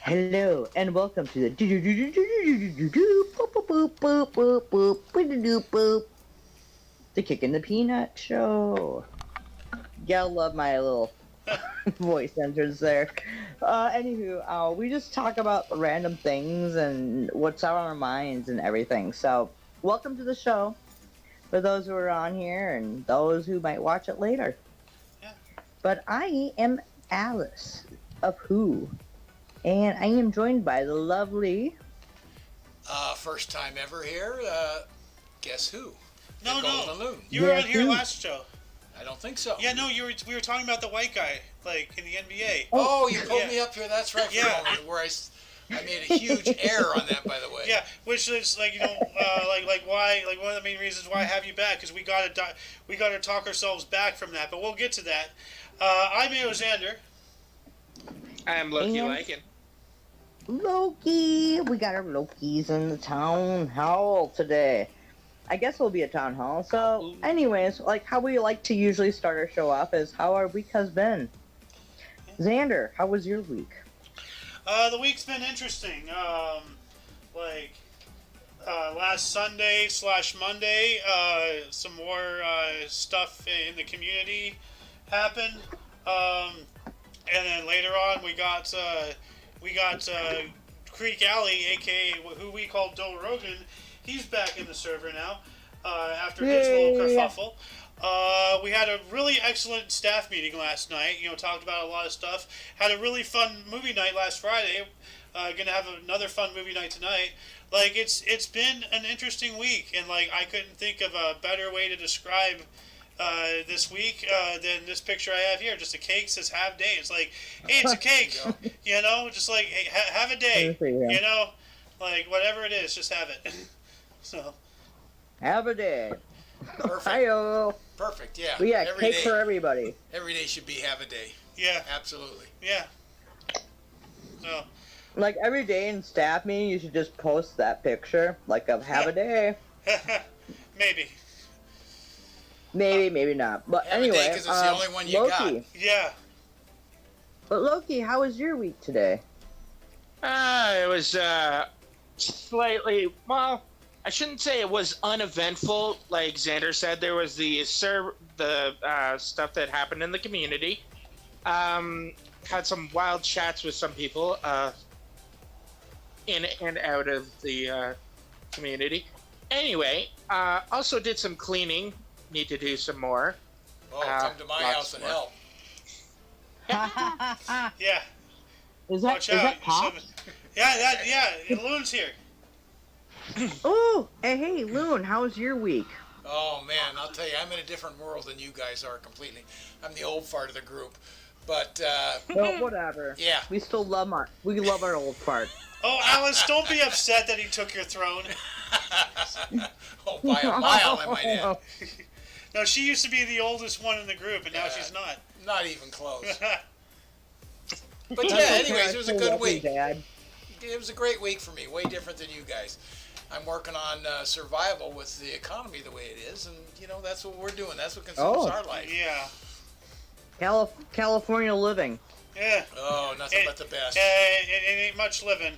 Hello and welcome to the the Kick in the Peanut Show. Y'all love my little voice entrance there. We just talk about random things and what's on our minds and everything. So, welcome to the show for those who are on here and those who might watch it later. Yeah. But I am Alice of Who, and I am joined by the lovely. First time ever here. Guess who? No, The no. Golden Loon. You were Yeah, on here too. last show. I don't think so. Yeah, no, we were talking about the white guy, like in the NBA. Oh, you pulled Yeah. me up here. That's right. For Yeah. a moment where I made a huge error on that, by the way. Yeah, which is like why one of the main reasons why I have you back is we gotta talk ourselves back from that. But we'll get to that. I'm Alexander. I'm Loki And- Lycan. Loki! We got our Lokis in the town hall today. I guess it'll be a town hall. So, anyways, like how we like to usually start our show off is how our week has been. Xander, how was your week? The week's been interesting. Last Sunday / Monday, some more stuff in the community happened. And then later on, we got Creek Alley, aka who we call Joe Rogan. He's back in the server now after his little kerfuffle. We had a really excellent staff meeting last night. You know, talked about a lot of stuff. Had a really fun movie night last Friday. Gonna have another fun movie night tonight. Like it's been an interesting week, and like I couldn't think of a better way to describe this week than this picture I have here. Just a cake says "Have day." It's like, hey, it's a cake. You know, just like hey, have a day. You know, like whatever it is, just have it. So. Have a day. Perfect. Hi-yo. Perfect. Yeah. We got Every cake day- for everybody. Every day should be have a day. Yeah. Absolutely. Yeah. So. Like every day in staff meeting, you should just post that picture, like of have a day. Maybe. Maybe, maybe not. But Have a day anyway, 'cause it's the only one you got. Loki. Yeah. But Loki, how was your week today? It was slightly, well, I shouldn't say it was uneventful. Like Xander said, there was the stuff that happened in the community. Had some wild chats with some people in and out of the community. Anyway, also did some cleaning. Need to do some more. Oh, come to my lots house and more. help. Yeah. Is Watch out. that Pop? Yeah. Loon's here. Oh, hey, Loon, how was your week? Oh man, I'll tell you, I'm in a different world than you guys are completely. I'm the old fart of the group, but Well, whatever. yeah. We still love our old fart. Oh, Alice, don't be upset that he took your throne. Oh, by a mile, I might add. No, she used to be the oldest one in the group, and now she's not. Not even close. But yeah, anyways, it was a good week. Dad. It was a great week for me, way different than you guys. I'm working on survival with the economy the way it is, and you know that's what we're doing. That's what consumes our life. Yeah. California living. Yeah. Oh, nothing but the best. It ain't much living.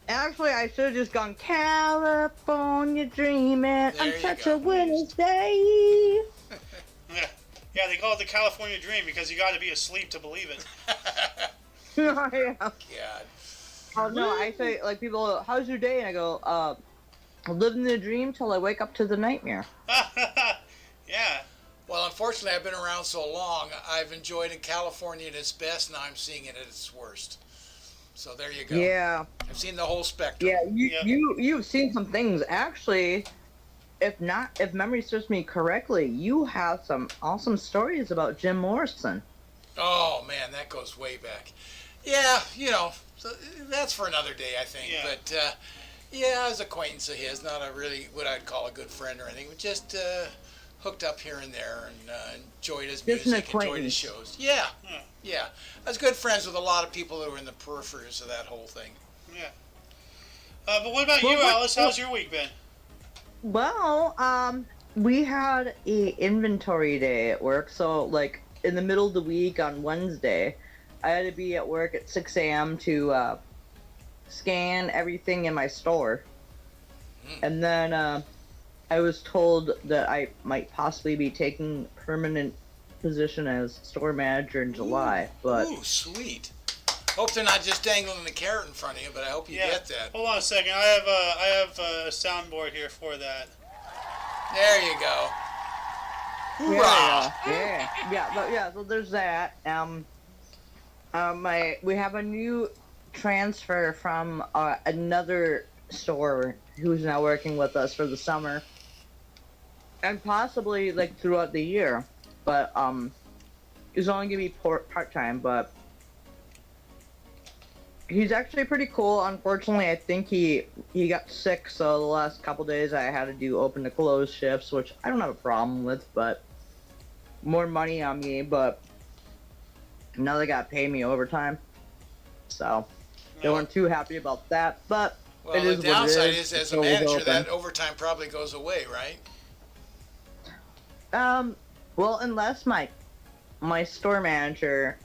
Actually, I should have just gone California dreaming on There you such go. a winter's day. Yeah, they call it the California dream because you got to be asleep to believe it. Yeah. God. Oh no, I say like people, how's your day? And I go, living the dream till I wake up to the nightmare. Yeah. Well, unfortunately, I've been around so long. I've enjoyed in California at its best. Now I'm seeing it at its worst. So there you go. Yeah. I've seen the whole spectrum. Yeah, Yeah. you've seen some things. Actually, if memory serves me correctly, you have some awesome stories about Jim Morrison. Oh man, that goes way back. Yeah, you know, so that's for another day, I think. Yeah. But yeah, I was an acquaintance of his, not a really what I'd call a good friend or anything, but just hooked up here and there and enjoyed his Just an music, enjoyed acquaintance. his shows. Yeah, Hmm. yeah. I was good friends with a lot of people who were in the peripheries of that whole thing. Yeah. But what about Well, you, what- Alice? How's your week been? Well, we had a inventory day at work, so like in the middle of the week on Wednesday, I had to be at work at 6 a.m. to scan everything in my store. And then I was told that I might possibly be taking permanent position as store manager in July. But Ooh, sweet. Hope they're not just dangling the carrot in front of you, but I hope you get that. Hold on a second. I have a soundboard here for that. There you go. Hoorah! Yeah. So there's that. We have a new transfer from another store who's now working with us for the summer, and possibly like throughout the year. But he's only gonna be part time, but he's actually pretty cool. Unfortunately, I think he got sick, so the last couple days I had to do open to close shifts, which I don't have a problem with, but more money on me. But now they got to pay me overtime, so they weren't too happy about that. But well, it the is downside what it is, as a It's always manager, open. that overtime probably goes away, right? Well, unless my store manager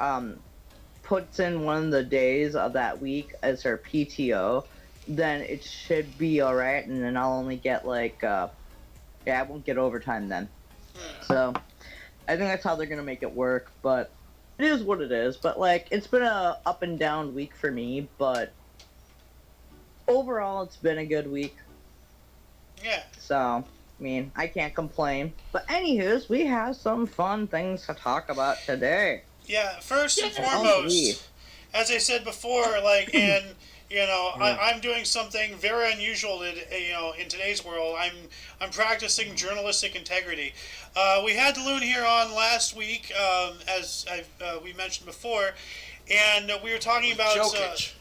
puts in one of the days of that week as her PTO, then it should be all right, and then I'll only get like I won't get overtime then. So I think that's how they're gonna make it work, but it is what it is. But like, it's been a up and down week for me, but overall it's been a good week. Yeah. So I mean, I can't complain. But anywho's, we have some fun things to talk about today. Yeah, first and Yeah. foremost, as I said before, like, and I'm doing something very unusual in today's world. I'm practicing journalistic integrity. We had Loon here on last week, as we mentioned before, and we were talking about Jokic.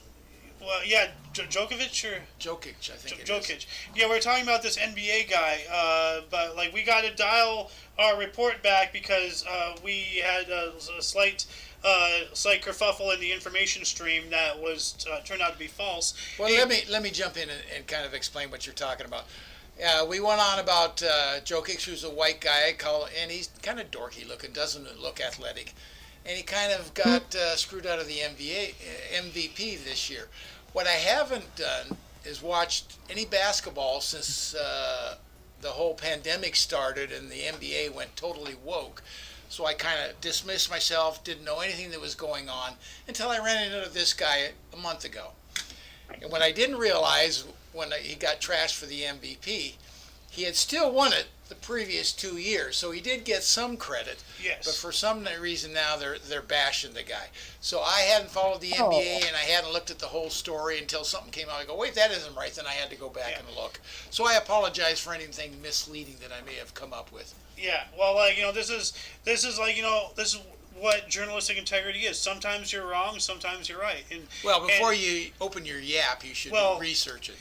Well, yeah, Djokovic or Jokic, I think it Jokic. is. Yeah, we were talking about this NBA guy, but like we got to dial our report back because we had a slight kerfuffle in the information stream that was turned out to be false. Well, let me jump in and kind of explain what you're talking about. We went on about Jokic, who's a white guy, and he's kind of dorky looking, doesn't look athletic. And he kind of got screwed out of the MVP this year. What I haven't done is watched any basketball since the whole pandemic started and the NBA went totally woke. So I kind of dismissed myself, didn't know anything that was going on until I ran into this guy a month ago. And what I didn't realize when he got trashed for the MVP, he had still won it the previous 2 years, so he did get some credit. Yes. But for some reason now they're bashing the guy. So I hadn't followed the NBA and I hadn't looked at the whole story until something came out. I go, wait, that isn't right. Then I had to go back and look. So I apologize for anything misleading that I may have come up with. Yeah. Well, like this is like this is what journalistic integrity is. Sometimes you're wrong, sometimes you're right. And well, before you open your yap, you should research it.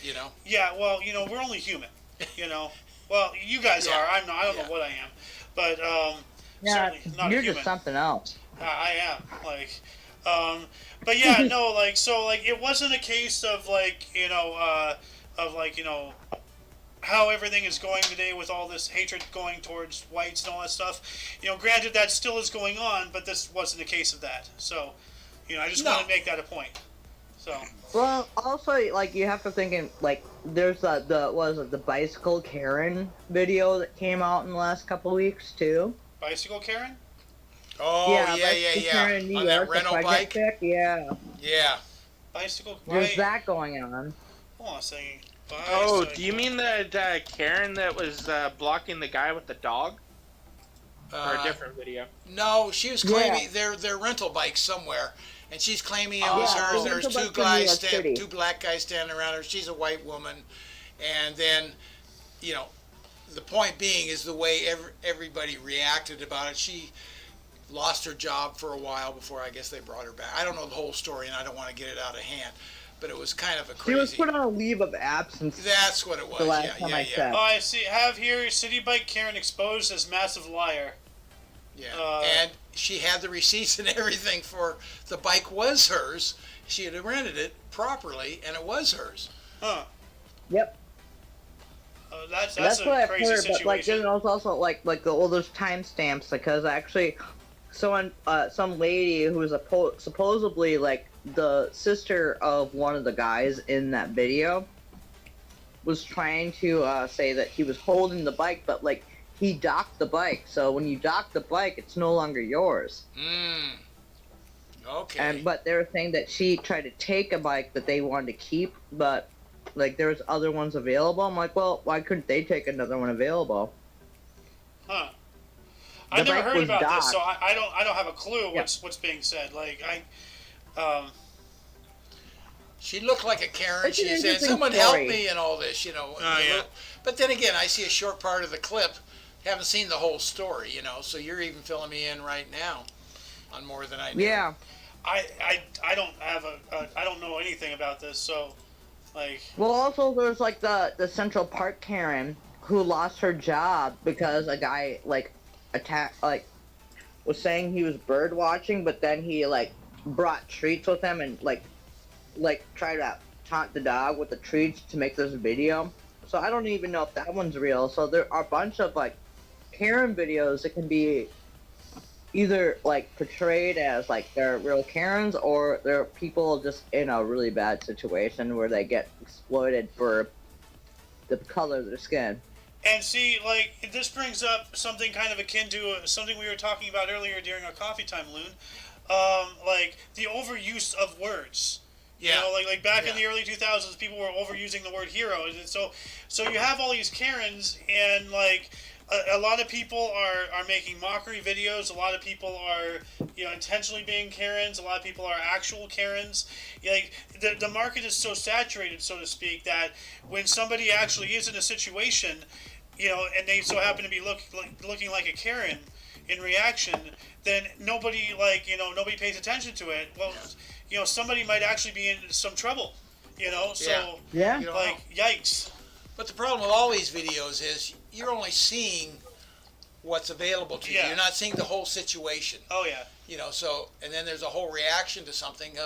Yeah. Well, we're only human. Well, you guys are. I'm not. I don't know what I am, but certainly not you're a human. just something else. I am but yeah, no, so it wasn't a case of how everything is going today with all this hatred going towards whites and all that stuff. Granted that still is going on, but this wasn't a case of that. So, I just want to make that a point. So. Well, also, like, you have to think in, like, there's the bicycle Karen video that came out in the last couple weeks too. Bicycle Karen? Oh yeah. Karen in New On York, that rental the bike. Chick, yeah. Yeah. Bicycle. There's that going on. Hold on a second. Oh, do you mean that Karen that was blocking the guy with the dog? Or a different video? No, she was claiming their rental bikes somewhere, and she's claiming it was hers. There's two black guys standing around her. She's a white woman, and then, the point being is the way everybody reacted about it. She lost her job for a while before I guess they brought her back. I don't know the whole story, and I don't want to get it out of hand. But it was kind of a crazy. She was put on a leave of absence. That's what it was. The last time I checked. Oh, I see. Have here City Bike Karen exposed as massive liar. Yeah, and she had the receipts and everything for the bike was hers. She had rented it properly, and it was hers. Huh. Yep. That's what a I've crazy heard, situation. but like, then it was also like all those timestamps because actually some lady who was supposedly like the sister of one of the guys in that video was trying to say that he was holding the bike, but like he docked the bike. So when you dock the bike, it's no longer yours. Okay. But they were saying that she tried to take a bike that they wanted to keep, but like there was other ones available. I'm like, well, why couldn't they take another one available? Huh. I never heard about this, so I don't have a clue what's being said. Like she looked like a Karen. She said, "Someone help me," and all this, Oh, yeah. But then again, I see a short part of the clip. Haven't seen the whole story, So you're even filling me in right now on more than I know. Yeah. I don't have I don't know anything about this, so like. Well, also there's like the Central Park Karen who lost her job because a guy like was saying he was bird watching, but then he like brought treats with him and like tried to taunt the dog with the treats to make this video. So I don't even know if that one's real. So there are a bunch of like Karen videos that can be either like portrayed as like they're real Karens or they're people just in a really bad situation where they get exploited for the color of their skin. And see, like, this brings up something kind of akin to something we were talking about earlier during our coffee time, Loon. Like, the overuse of words. Yeah. Like back in the early 2000s, people were overusing the word hero. And so you have all these Karens, and, like, a lot of people are making mockery videos. A lot of people are, intentionally being Karens. A lot of people are actual Karens. Like, the market is so saturated, so to speak, that when somebody actually is in a situation, and they so happen to be looking like a Karen in reaction, then nobody pays attention to it. Well, somebody might actually be in some trouble. So Yeah. like, yikes. But the problem with all these videos is you're only seeing what's available to you. Yeah. You're not seeing the whole situation. Oh yeah. And then there's a whole reaction to something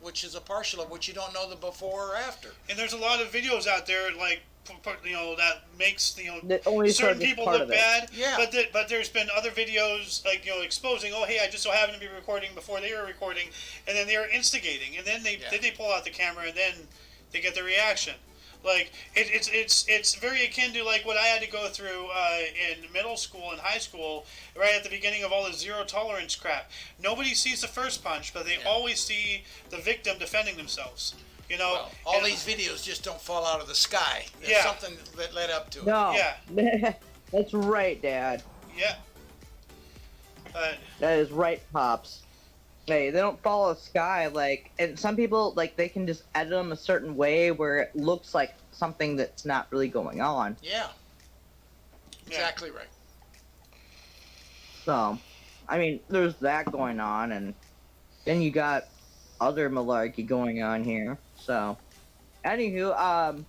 which is a partial of which you don't know the before or after. And there's a lot of videos out there like that makes That only certain shows people part look of it. bad. Yeah. But there's been other videos like exposing, oh hey, I just so happened to be recording before they were recording, and then they are instigating, and then they pull out the camera and then they get the reaction. Like it's very akin to like what I had to go through in middle school and high school, right at the beginning of all the zero tolerance crap. Nobody sees the first punch, but they always see the victim defending themselves. Well, all these videos just don't fall out of the sky. There's something that led up to it. No. Yeah. That's right, Dad. Yeah. That is right, Pops. Hey, they don't follow the sky, and some people, they can just edit them a certain way where it looks like something that's not really going on. Yeah. Exactly right. So, I mean, there's that going on, and then you got other malarkey going on here. So, anywho,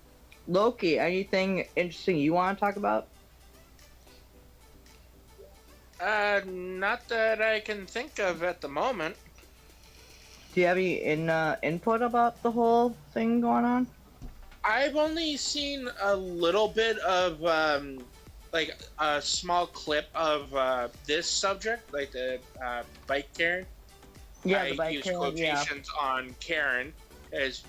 Loki, anything interesting you want to talk about? Not that I can think of at the moment. Do you have any input about the whole thing going on? I've only seen a little bit of, a small clip of this subject, like the bike Karen. Yeah, the bike use Karen, quotations on Karen, as,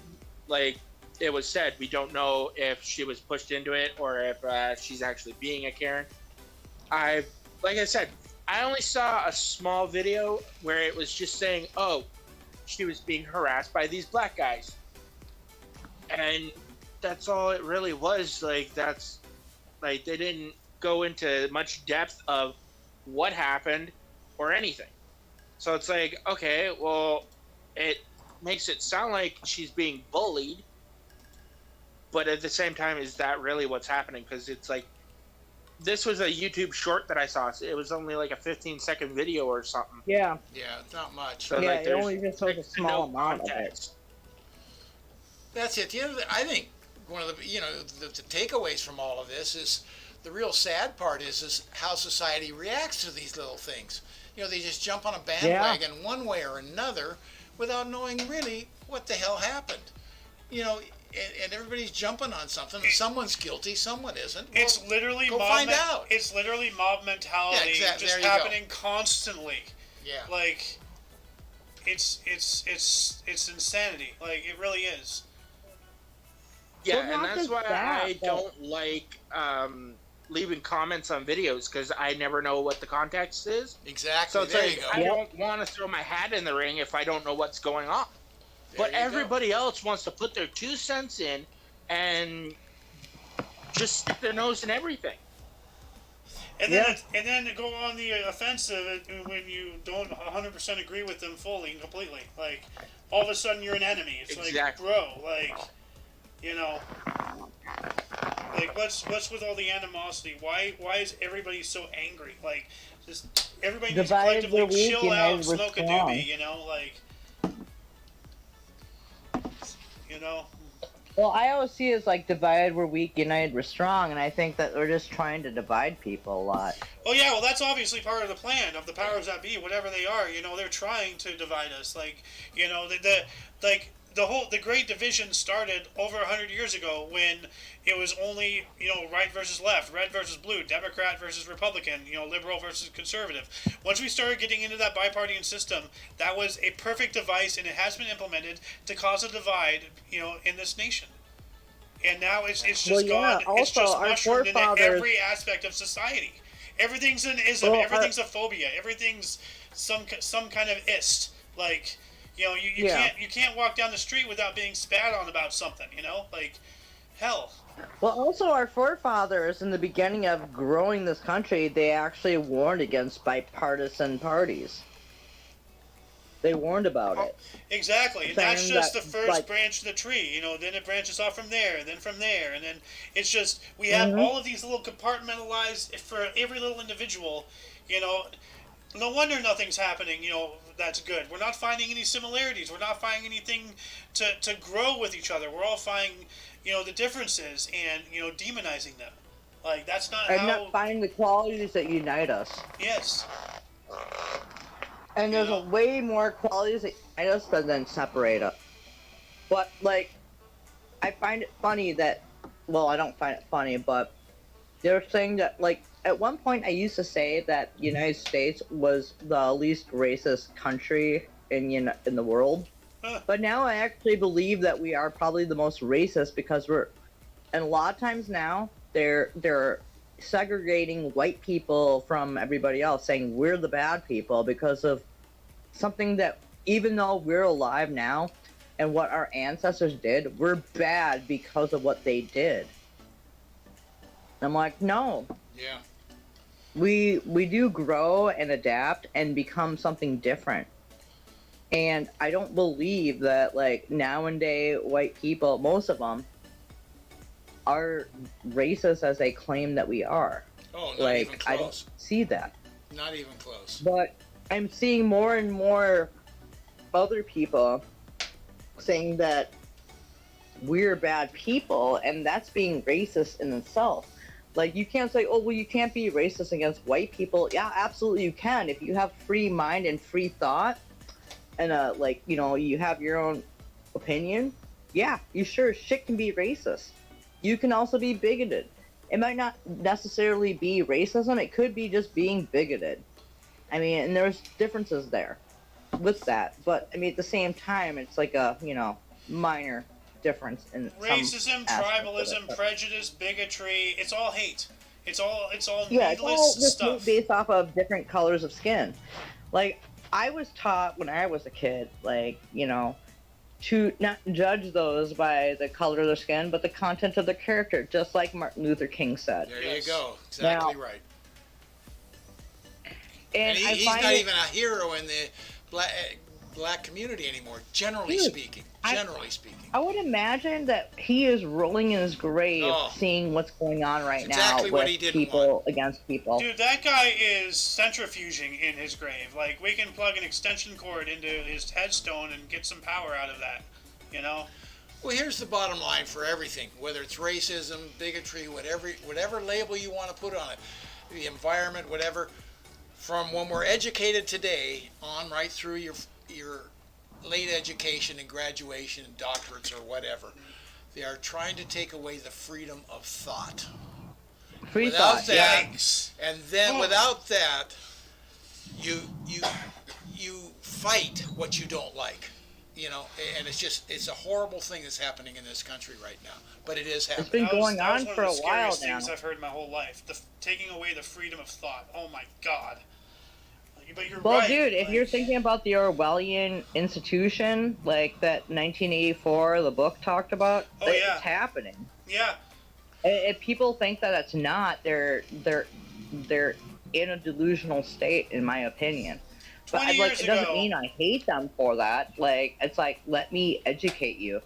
it was said, we don't know if she was pushed into it or if she's actually being a Karen. Like I said, I only saw a small video where it was just saying, oh, she was being harassed by these black guys. And that's all it really was. They didn't go into much depth of what happened or anything. So it's like, okay, well, it makes it sound like she's being bullied. But at the same time, is that really what's happening? Because it's like, this was a YouTube short that I saw. It was only like a 15-second video or something. Yeah. Yeah, it's not much. So, Yeah, it only just shows a small amount of it. That's it. I think one of the the takeaways from all of this is the real sad part is how society reacts to these little things. They just jump on a bandwagon one way or another without knowing really what the hell happened. And everybody's jumping on something. And someone's guilty, someone isn't. Well, it's literally go find out. It's literally mob mentality, Yeah, exactly. just happening constantly. Yeah. Like, it's insanity. Like, it really is. Yeah, Well, and not that's just why that, I but- don't like leaving comments on videos because I never know what the context is. Exactly. So it's There like you go. I don't want to throw my hat in the ring if I don't know what's going on. There But you go. everybody else wants to put their 2 cents in and just stick their nose in everything. And then Yeah. and then to go on the offensive when you don't 100% agree with them fully and completely. Like, all of a sudden you're an enemy. It's like, Exactly. bro, like, you know, like what's with all the animosity? Why is everybody so angry? Like, just everybody needs to Divided collectively we're weak, chill united out, we're smoke a strong. doobie, you know, like, you know. Well, I always see it as like divided we're weak, united we're strong, and I think that we're just trying to divide people a lot. Oh yeah, well that's obviously part of the plan of the powers that be, whatever they are. You know, they're trying to divide us. Like, you know, the Great Division started over 100 years ago when it was only, you know, right versus left, red versus blue, Democrat versus Republican, you know, liberal versus conservative. Once we started getting into that bipartisan system, that was a perfect device, and it has been implemented to cause a divide, you know, in this nation. And now it's just Well, yeah, gone. It's also, just our mushroomed into forefathers- every aspect of society. Everything's an ism. Well, everything's a phobia. Everything's some kind of ist. Like, you know, you Yeah. can't walk down the street without being spat on about something. You know, like, hell. Well, also, our forefathers, in the beginning of growing this country, they actually warned against bipartisan parties. They warned about it. Exactly, and that's Saying just that, the first like- branch of the tree. You know, then it branches off from there, and then from there, and then it's just we have Mhm. all of these little compartmentalized for every little individual. You know, no wonder nothing's happening. You know, that's good. We're not finding any similarities. We're not finding anything to grow with each other. We're all finding, you know, the differences and, you know, demonizing them. Like, that's not And how. not finding the qualities that unite us. Yes. And there's Yeah. a way more qualities that unite us than separate us. But, like, I find it funny that, well, I don't find it funny, but they're saying that, like, at one point I used to say that the United States was the least racist country in the world. Huh. But now I actually believe that we are probably the most racist because and a lot of times now, they're segregating white people from everybody else, saying we're the bad people because of something that, even though we're alive now and what our ancestors did, we're bad because of what they did. I'm like, no, Yeah. we do grow and adapt and become something different. And I don't believe that, like, nowadays white people, most of them, are racist as they claim that we are. Oh, not Like, even I close. don't see that. Not even close. But I'm seeing more and more other people saying that we're bad people, and that's being racist in itself. Like, you can't say, oh, well, you can't be racist against white people. Yeah, absolutely you can. If you have free mind and free thought, and, like, you know, you have your own opinion, yeah, you sure as shit can be racist. You can also be bigoted. It might not necessarily be racism, it could be just being bigoted. I mean, and there's differences there with that. But, I mean, at the same time, it's like a, you know, minor difference in Racism, some aspect of tribalism, it. prejudice, bigotry, it's all hate. It's all Yeah, it's all needless just stuff. based off of different colors of skin. Like, I was taught when I was a kid, like, you know, to not judge those by the color of their skin, but the content of their character, just like Martin Luther King said. There Yes. you go. Exactly Now- right. And And I he's find not it, even a hero in the black community anymore, generally Dude, speaking. I- Generally speaking. I would imagine that he is rolling in his grave, Oh. seeing what's going on right It's exactly now what with he didn't people against people. Dude, that guy is centrifuging in his grave. Like, we can plug an extension cord into his headstone and get some power out of that. You know? Well, here's the bottom line for everything, whether it's racism, bigotry, whatever label you want to put on it, the environment, whatever. From when we're educated today on right through your late education and graduation and doctorates or whatever, they are trying to take away the freedom of thought. Free Without thought, that, yeah. Yikes. and then without that, you you fight what you don't like. You know, and it's a horrible thing that's happening in this country right now. But it is happening. It's been going that was on one for of a the while scariest now. things I've heard in my whole life. Taking away the freedom of thought. Oh my God. But you're Well, right. dude, if like, you're thinking about the Orwellian institution, like that 1984, the book talked about, Oh, yeah. it's happening. Yeah. If people think that it's not, they're in a delusional state, in my opinion. But 20 years it doesn't ago- mean I hate them for that. Like, it's like, let me educate you.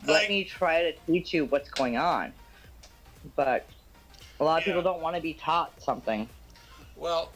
Like- Let me try to teach you what's going on. But a lot of Yeah. people don't want to be taught something. Well,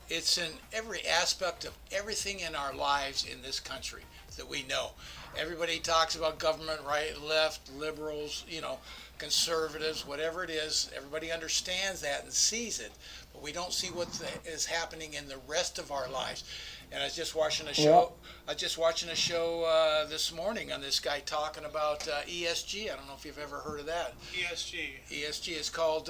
it's in every aspect of everything in our lives in this country that we know. Everybody talks about government, right, left, liberals, you know, conservatives, whatever it is. Everybody understands that and sees it, but we don't see what is happening in the rest of our lives. And I was just watching a show. This morning on this guy talking about ESG. I don't know if you've ever heard of that. ESG. ESG is called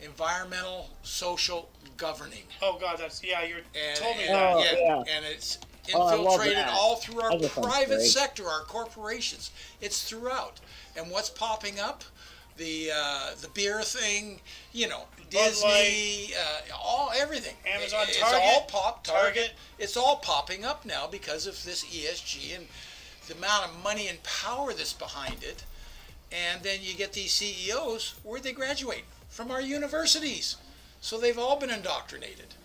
environmental social governing. Oh God, you And, told me and, that. yeah. and it's Oh, I love infiltrated that. all through our That just sounds private great. sector, our corporations. It's throughout. And what's popping up? The beer thing, you know, Disney, everything. Amazon, it's Target, all Target. Target. It's all popping up now because of this ESG and the amount of money and power that's behind it. And then you get these CEOs, where'd they graduate? From our universities. So they've all been indoctrinated.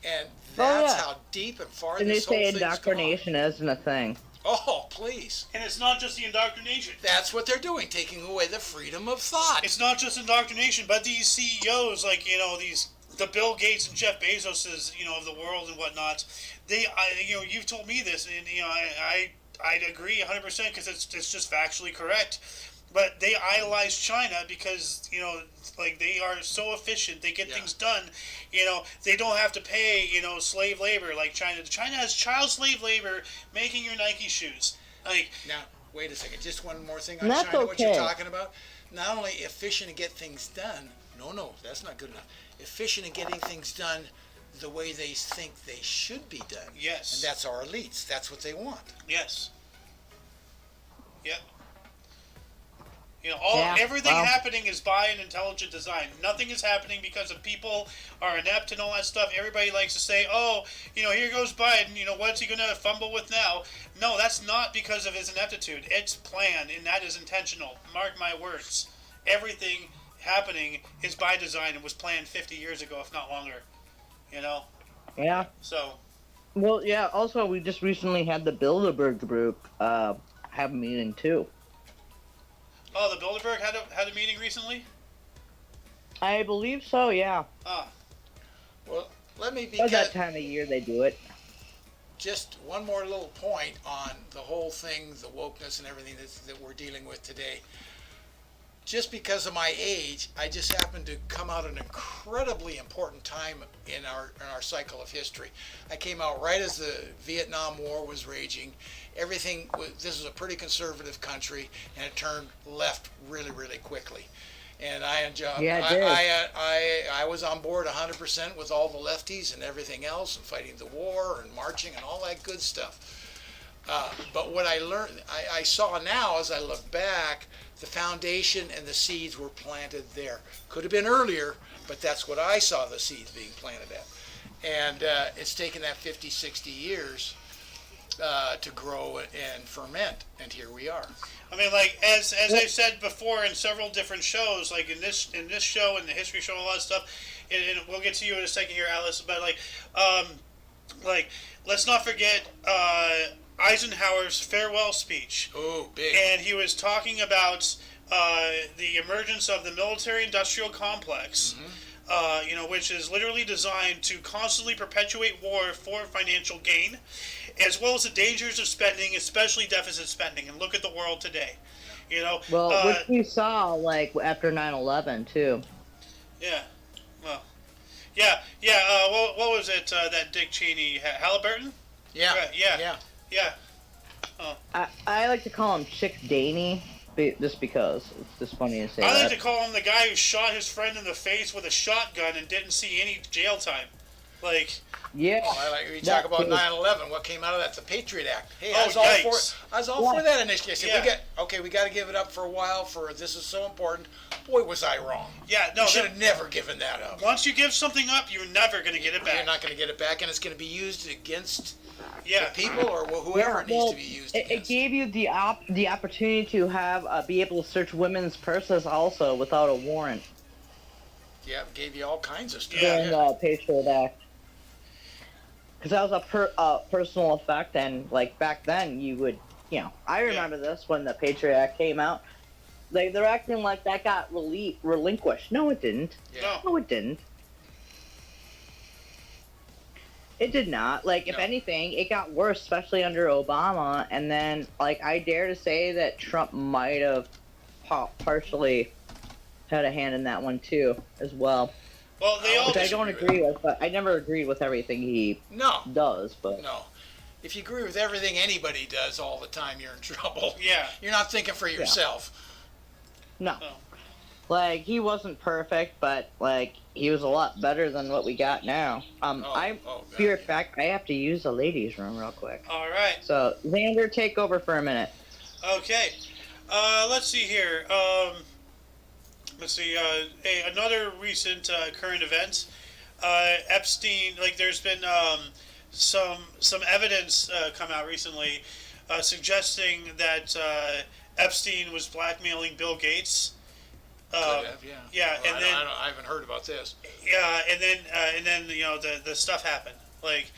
And that's how deep and far And they this whole say thing's gone. indoctrination isn't a thing. Oh, please. And it's not just the indoctrination. That's what they're doing, taking away the freedom of thought. It's not just indoctrination, but these CEOs, like, you know, the Bill Gates and Jeff Bezoses, you know, of the world and whatnot. You've told me this, and you know, I'd agree 100% because it's just factually correct. But they idolize China because, you know, like, they are so efficient, they get things done. You know, they don't have to pay, you know, slave labor like China. China has child slave labor making your Nike shoes. Like, Now, wait a second. Just one more thing on That's China, what you're okay. talking about. Not only efficient to get things done. No, that's not good enough. Efficient in getting things done the way they think they should be done. Yes. And that's our elites. That's what they want. yes. Yep. You know, everything happening is by an intelligent design. Nothing is happening because of people are inept and all that stuff. Everybody likes to say, oh, you know, here goes Biden, you know, what's he going to fumble with now? No, that's not because of his ineptitude. It's planned, and that is intentional. Mark my words. Everything happening is by design and was planned 50 years ago, if not longer. You know? Yeah. So, Well, yeah. Also, we just recently had the Bilderberg group have a meeting too. oh, the Bilderberg had a meeting recently? I believe so. Yeah. Ah, Well, let me About that time of year they do it. just one more little point on the whole thing, the wokeness and everything that we're dealing with today. Just because of my age, I just happened to come out at an incredibly important time in our cycle of history. I came out right as the Vietnam War was raging. This is a pretty conservative country, and it turned left really, really quickly. And I was on board 100% with all the lefties and everything else, and fighting the war and marching and all that good stuff. But what I learned, I saw now as I look back, the foundation and the seeds were planted there. Could have been earlier, but that's what I saw the seeds being planted at. And it's taken that 50, 60 years to grow and ferment, and here we are. I mean, like, as I've said before in several different shows, like in this show and the history show and all that stuff, and we'll get to you in a second here, Alice, but like, let's not forget Eisenhower's farewell speech. Oh, big. And he was talking about the emergence of the military-industrial complex, you know, which is literally designed to constantly perpetuate war for financial gain, as well as the dangers of spending, especially deficit spending. And look at the world today, you know. Well, which we saw like after 9/11 too. Yeah. Well. Yeah. What was it? That Dick Cheney, Halliburton? Yeah. Right, yeah. I like to call him Chick Daney, just because it's just funny to say I that. like to call him the guy who shot his friend in the face with a shotgun and didn't see any jail time. Like, Yeah. We That talk about too. 9/11. What came out of that? The Patriot Act. Hey, Oh, yikes. I was all for that initiative. I said, Yeah. we got to give it up for a while. For this is so important. Boy, was I wrong. Yeah, no. You should have never given that up. Once you give something up, you're never going to get it back. You're not going to get it back, and it's going to be used against Yeah. the people or whoever it needs Well, to be used it against. gave you the opportunity to have be able to search women's purses also without a warrant Yeah, it gave you all kinds of stuff. Yeah. during the Patriot Act. Because that was a personal effect, and like back then you would, I remember this when the Patriot Act came out. They're acting like that got relinquished. No, it didn't. Yeah. No, it didn't. It did not. Like, if No. anything, it got worse, especially under Obama. And then, like, I dare to say that Trump might have partially had a hand in that one too, as well. Well, they all Which I disagree don't agree with, but I never agreed with everything he No, does. But no. If you agree with everything anybody does all the time, you're in trouble. Yeah. You're not thinking for yourself. no, Oh. like he wasn't perfect, but like he was a lot better than what we got now. Be right back. I have to use the ladies' room real quick. All right. So Xander, take over for a minute. Okay. Let's see here. Let's see. Another recent current event. Epstein. Like, there's been some evidence come out recently suggesting that Epstein was blackmailing Bill Gates. Could have, yeah. Yeah, Well, and then I haven't heard about this. yeah, and then the stuff happened. Like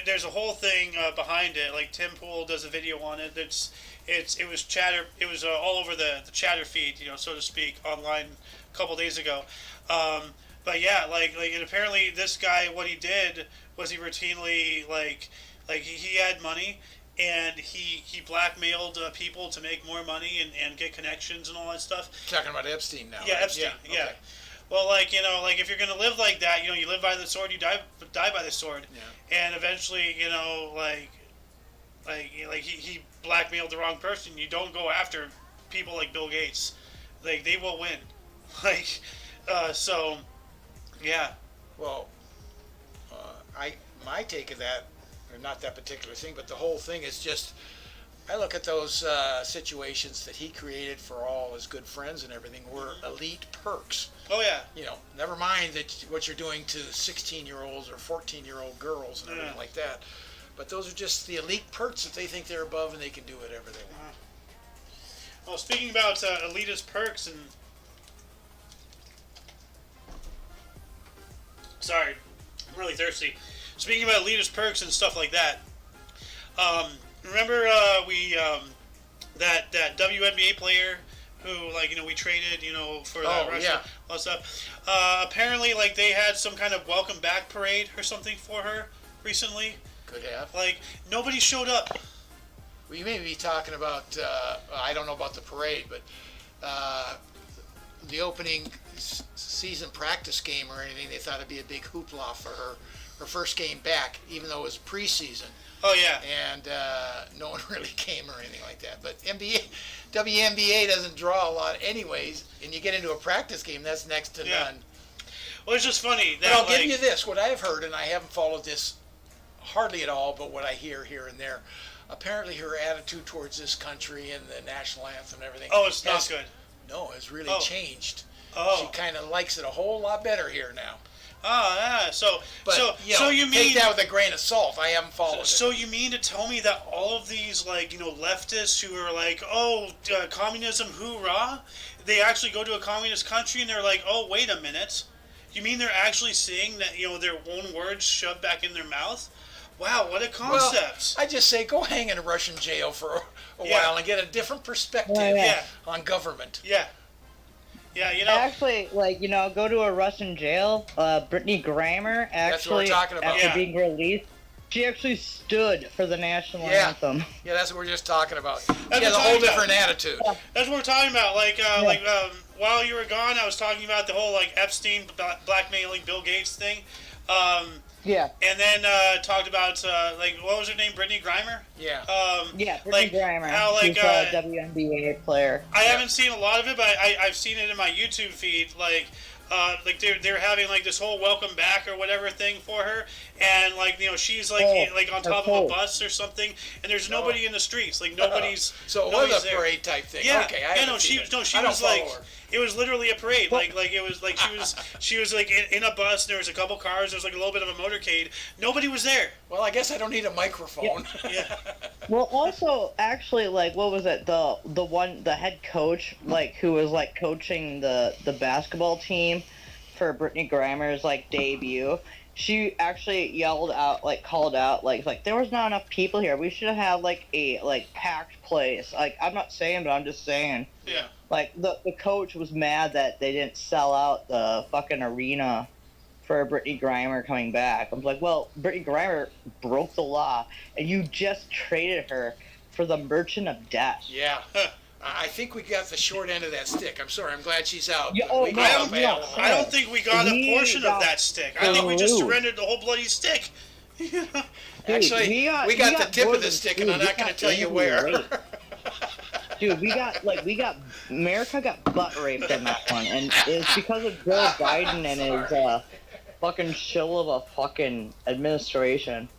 there's a whole thing behind it. Like Tim Pool does a video on it. It was chatter. It was all over the chatter feed, so to speak, online a couple days ago. But yeah, and apparently this guy, what he did was he routinely like he had money. And he blackmailed people to make more money and get connections and all that stuff. Talking about Epstein now. Yeah, right? Epstein. Yeah. Okay. Well, if you're gonna live like that, you live by the sword, you die by the sword. Yeah. And eventually, he blackmailed the wrong person. You don't go after people like Bill Gates. Like, they will win. So, yeah. Well, my take of that, or not that particular thing, but the whole thing is just, I look at those situations that he created for all his good friends and everything were elite perks. Oh yeah. Never mind that what you're doing to 16-year-olds or 14-year-old girls and everything like that. But those are just the elite perks that they think they're above and they can do whatever they want. Well, speaking about elitist perks and... Sorry, I'm really thirsty. Speaking about elitist perks and stuff like that, remember that WNBA player who we traded for Russia, yeah. all that stuff. Apparently, they had some kind of welcome back parade or something for her recently. Could have. Nobody showed up. Well, you may be talking about, I don't know about the parade, but the opening season practice game or anything, they thought it'd be a big hoopla for her first game back, even though it was preseason. Oh, yeah. And no one really came or anything like that. But WNBA doesn't draw a lot anyways, and you get into a practice game, that's next to none. Well, it's just funny. That, But I'll give you this, what I've heard, and I haven't followed this hardly at all, but what I hear here and there, apparently her attitude towards this country and the national anthem and everything. Oh, it's not good. No, it's really changed. Oh. She kind of likes it a whole lot better here now. Oh, yeah. So you mean take that with a grain of salt. I haven't followed it. So you mean to tell me that all of these leftists who are communism hoorah, they actually go to a communist country and they're like, oh, wait a minute, you mean they're actually seeing that their own words shoved back in their mouth? Wow, what a concept! Well, I just say go hang in a Russian jail for a while and get a different perspective on government. Yeah. Yeah, Actually, go to a Russian jail. Brittany Griner, That's what we're actually, talking about. after being released, she actually stood for the national anthem. Yeah, that's what we're just talking about. She That's has a what whole I'm talking different attitude. That's what we're talking about. While you were gone, I was talking about the whole Epstein blackmailing Bill Gates thing. Yeah. And then talked about what was her name, Brittany Griner? Yeah, Brittany Griner. How She's a WNBA player. I haven't seen a lot of it, but I've seen it in my YouTube feed. like they're having like this whole welcome back or whatever thing for her, and like she's like like on top of a bus or something, and there's nobody in the streets, like nobody's. So it was a parade type thing. Yeah, okay, she was like. It was literally a parade, like it was like she was like in a bus. There was a couple cars. There was like a little bit of a motorcade. Nobody was there. Well, I guess I don't need a microphone. Yeah. Well, also, actually, like, what was it? The head coach, like, who was like coaching the basketball team for Brittany Grimer's like debut. She actually yelled out, like, called out, like there was not enough people here. We should have had like a packed place. Like, I'm not saying, but I'm just saying. Yeah. Like, the coach was mad that they didn't sell out the fucking arena for Brittany Grimer coming back. I'm like, well, Brittany Grimer broke the law, and you just traded her for the Merchant of Death. Yeah. I think we got the short end of that stick. I'm sorry. I'm glad she's out. Yeah, I don't think we got a portion of that stick. I think we just surrendered the whole bloody stick. Dude, actually, we got the tip of the stick, and I'm not going to tell you where. Dude, America got butt raped in that one, and it's because of Joe Biden and his fucking shill of a fucking administration.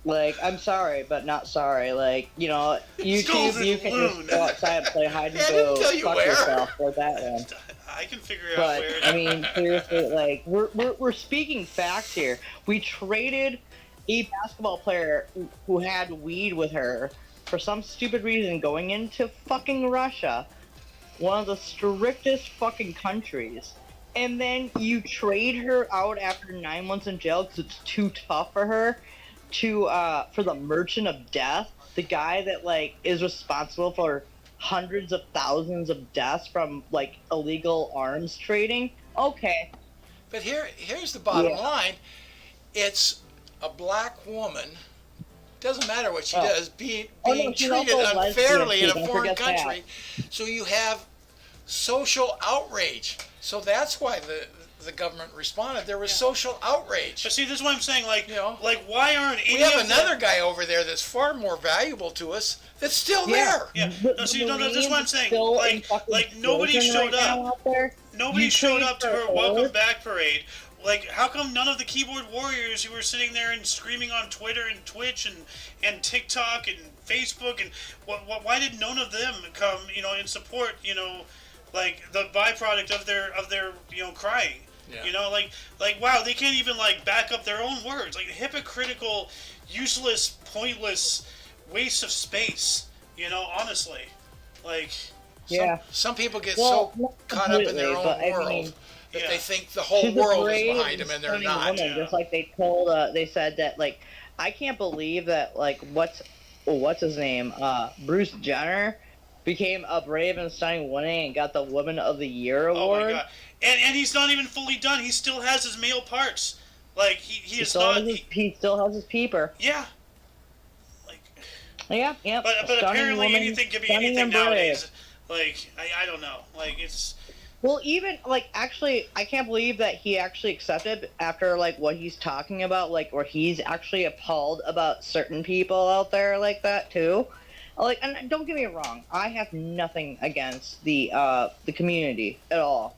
Like, I'm sorry, but not sorry. Like, YouTube, you can just go outside and play hide and go fuck yourself for that one. I can figure out But, where. I mean, seriously, like, we're speaking facts here. We traded a basketball player who had weed with her for some stupid reason going into fucking Russia, one of the strictest fucking countries, and then you trade her out after 9 months in jail because it's too tough for her to for the Merchant of Death, the guy that like is responsible for hundreds of thousands of deaths from like illegal arms trading. Okay. But here's the bottom line. It's a black woman. Doesn't matter what she does, being treated unfairly in a foreign country. So you have social outrage. So that's why the government responded. There was social outrage. But see, this is what I'm saying. Like, why aren't any? We have another guy over there that's far more valuable to us. That's still there. Yeah. This is what I'm saying. Like nobody showed up. Nobody showed up to her welcome back parade. Like, how come none of the keyboard warriors who were sitting there and screaming on Twitter and Twitch and TikTok and Facebook and why did none of them come, and support, like the byproduct of their crying? Yeah. Like wow, they can't even like back up their own words. Like hypocritical, useless, pointless waste of space. Honestly, like some people get so caught up in their own world. That they think the whole world is behind them, and they're not. Woman, just like they said that, like, I can't believe that, like, what's his name, Bruce Jenner, became a brave and stunning woman and got the Woman of the Year award. Oh my god! And he's not even fully done. He still has his male parts. Like he is not. He still has his peeper. Yeah. Like. Yeah. But apparently anything can be anything nowadays. Like I don't know. Like it's. Well, even, like, actually, I can't believe that he actually accepted after, like, what he's talking about, like, where he's actually appalled about certain people out there like that, too. Like, and don't get me wrong, I have nothing against the community at all.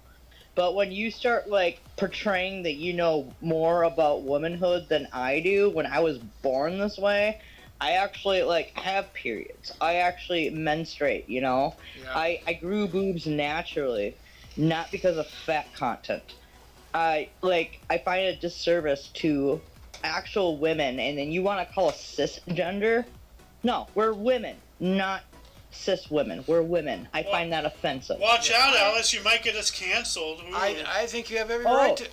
But when you start, like, portraying that you know more about womanhood than I do, when I was born this way, I actually, like, have periods. I actually menstruate, Yeah. I grew boobs naturally. Not because of fat content. I find it a disservice to actual women, and then you want to call us cisgender? No, we're women, not cis women. We're women. I find that offensive. Watch out, Alice. You might get us canceled. I think you have every right to...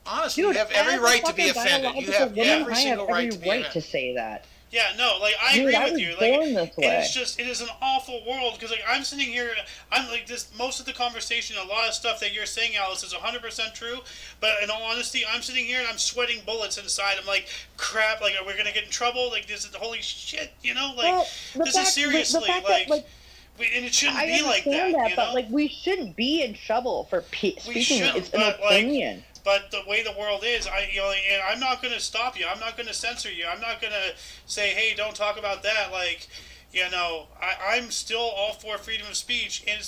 honestly, you have every right to be offended. You have every single right to be offended. To say that. Yeah, no, like I agree with you. Like, it is an awful world because like I'm sitting here, I'm like this. Most of the conversation, a lot of stuff that you're saying, Alice, is 100% true. But in all honesty, I'm sitting here and I'm sweating bullets inside. I'm like, crap. Like, we're gonna get in trouble. Like, this is holy shit. This is seriously and it shouldn't be like that. But like, we shouldn't be in trouble for speaking. It's an opinion. But the way the world is, and I'm not going to stop you. I'm not going to censor you. I'm not going to say, hey, don't talk about that. Like, You know, I'm still all for freedom of speech, and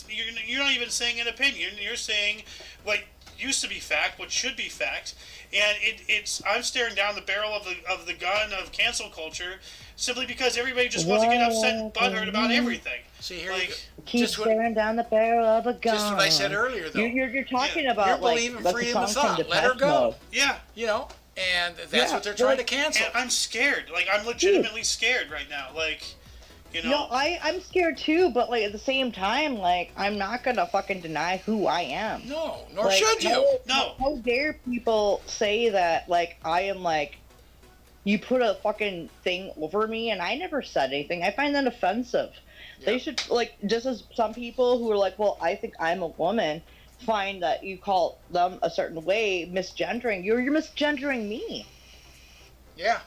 you're not even saying an opinion. You're saying what used to be fact, what should be fact, and it's I'm staring down the barrel of the gun of cancel culture simply because everybody just wants to get upset and butthurt about everything. See, here Like, you go. Keep Just what, staring down the barrel of a gun. just what I said earlier, though. You're talking Yeah. about You're like believing that's a freedom of song from thought. Let her Depeche go. Mode. yeah. You know, and that's Yeah, what they're trying to like- cancel. And I'm scared. Like, I'm legitimately scared right now. Like, you know. No, I'm scared too, but like at the same time, like I'm not gonna fucking deny who I am. No, nor Like, should you. No. How dare people say that like I am like you put a fucking thing over me and I never said anything. I find that offensive. Yeah. They should like just as some people who are like, well, I think I'm a woman, find that you call them a certain way, misgendering. You're misgendering me. Yeah.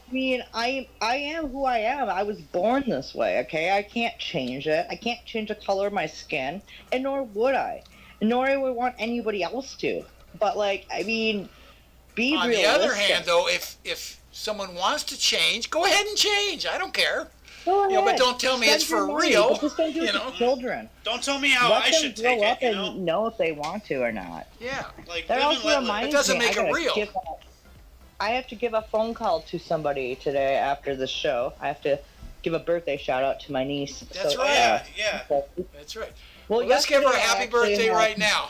I mean, I am who I am. I was born this way, okay? I can't change it. I can't change the color of my skin, and nor would I. Nor I would want anybody else to. But, like, I mean, be On realistic. the other hand, though, if someone wants to change, go ahead and change. I don't care. Go You know, but ahead. don't tell me Spend it's your for money, real, but just don't do you it to know. children. Don't tell me how Let I them should grow take up it, you and know? know if they want to or not. Yeah. Like, That live and also let live. reminds It doesn't me, make I it gotta real. I have to give a phone call to somebody today after the show. I have to give a birthday shout out to my niece. That's So, right. Yeah. That's right. Well, Well, let's give her a yesterday I happy actually birthday had- right now.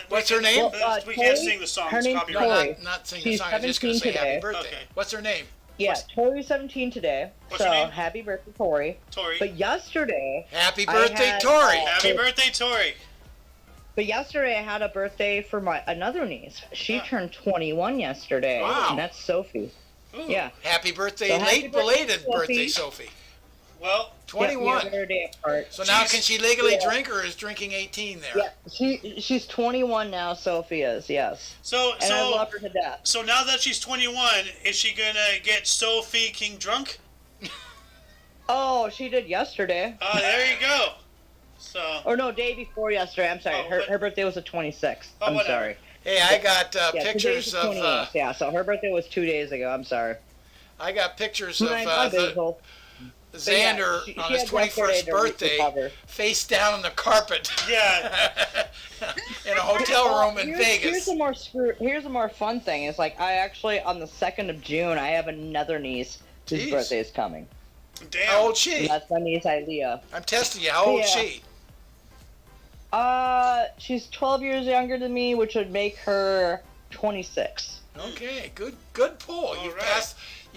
What's her name? Well, we can't Tori- sing the song. her It's name's No, copyrighted. Tori. not sing the She's song. I'm just going to say 17 happy today. birthday. Okay. What's her name? Yeah, Tori's 17 today. What's so her name? happy birthday, Tori. Tori. But yesterday, Happy I birthday, had, Tori. Happy birthday, Tori. I had a birthday for my another niece. She Yeah. turned 21 yesterday. Wow. And that's Sophie. Ooh. Yeah. Happy birthday, So happy late birthday, belated Sophie. birthday, Sophie. Well, 21. Yeah, we are a day apart. So now Jeez. can she legally Yeah. drink or is drinking 18 there? Yeah, she's 21 now. Sophie is, yes. so And I love her to death. so now that she's 21, is she gonna get Sophie King drunk? Oh, she did yesterday. Oh, there you go. So, Or no, day before yesterday. I'm sorry. Oh, her, but- her birthday was the 26th. Oh, I'm whatever. sorry. Hey, I got Yeah, today's pictures the of 28th. Yeah, so her birthday was 2 days ago. I'm sorry. I got pictures of My Basil. Xander she on his had yesterday 21st to birthday, recover. face down on the carpet yeah. in a hotel room in Vegas. Here's a more fun thing. It's like I actually on the 2nd of June I have another niece whose Jeez. birthday is coming. Damn. How old's And she? that's my niece Ilea. I'm testing you. How old is Yeah. she? She's 12 years younger than me, which would make her 26. Okay, good pull. All You right.